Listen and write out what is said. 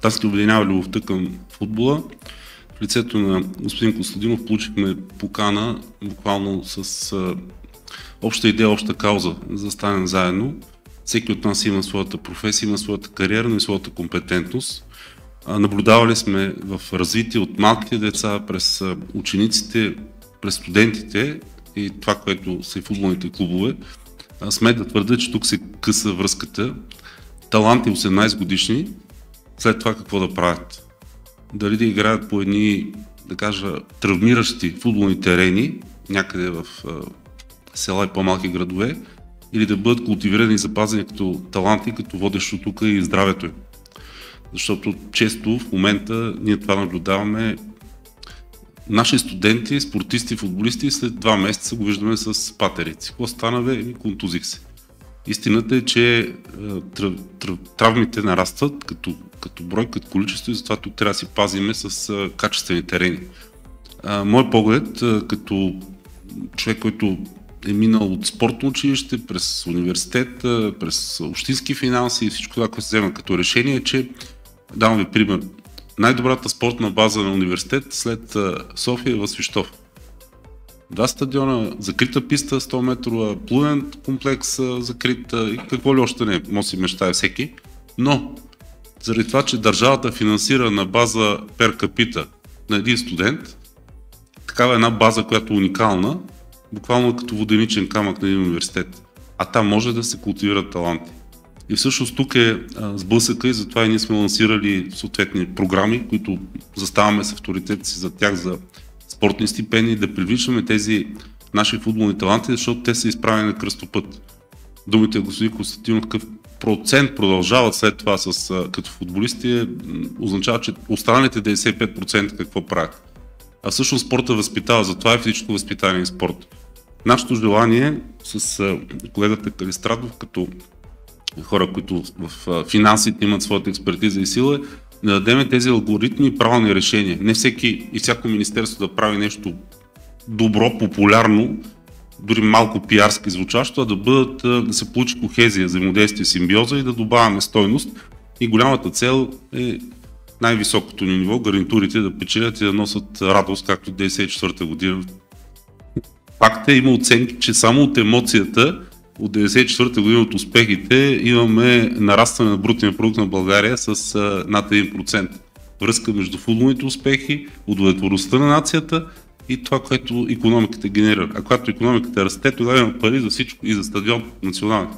Тази ни обединява любовта към футбола. В лицето на господин Костадинов получихме покана буквално с обща идея, обща кауза, за да станем заедно. Всеки от нас има своята професия, има своята кариера, но и своята компетентност. Наблюдавали сме в развитие от малките деца, през учениците, през студентите и това, което са и футболните клубове. Смея да твърдя, че тук се къса връзката. Таланти 18 годишни, след това какво да правят? Дали да играят по едни, да кажа, травмиращи футболни терени, някъде в села и по-малки градове, или да бъдат култивирани и запазени като таланти, като водещо тук и здравето им. Защото често в момента ние това наблюдаваме. Наши студенти, спортисти, футболисти след 2 месеца го виждаме с патерици. Какво стана, бе? Контузих се. Истината е, че травмите нарастват като брой, като количество и затова тук трябва да си пазиме с качествени терени. Мой поглед, като човек, който е минал от спортно училище, през университет, през общински финанси и всичко това, което се взема като решение, е, че давам ви пример. Най-добрата спортна база на университет след София е в Свищов. 2 стадиона, закрита писта, 100 метрова, плувен комплекс закрит и какво ли още не, може си мечтае всеки. Но заради това, че държавата финансира на база пер капита на един студент, такава една база, която е уникална, буквално като воденичен камък на един университет. А там може да се култивират таланти. И всъщност тук е сблъсъка и затова и ние сме лансирали съответни програми, които заставаме с авторитет си за тях, за спортни стипендии, да привличаме тези наши футболни таланти, защото те са изправени на кръстопът. Думите господин Костадинов, какъв процент продължават след това като футболисти, означава, че останалите 95% какво правят. А всъщност спорта възпитава, затова е физическо възпитание и спорт. Нашето желание с колегата Калистратов, като хора, които в финансите имат своята експертиза и сила, да дадем тези алгоритми и правилни решения. Не всеки и всяко министерство да прави нещо добро, популярно, дори малко пиарски звучащо, а да се получи кохезия, взаимодействие, симбиоза и да добавяме стойност. И голямата цел е най-високото ни ниво, гарнитурите да печелят и да носят радост, както 1994 година. Факт е, има оценки, че само от емоцията от 1994 година от успехите имаме нарастване на брутния продукт на България с над 1%. Връзка между футболните успехи, удовлетвореността на нацията и това, което икономиката генерира. А когато икономиката расте, тогава има пари за всичко и за стадион национален.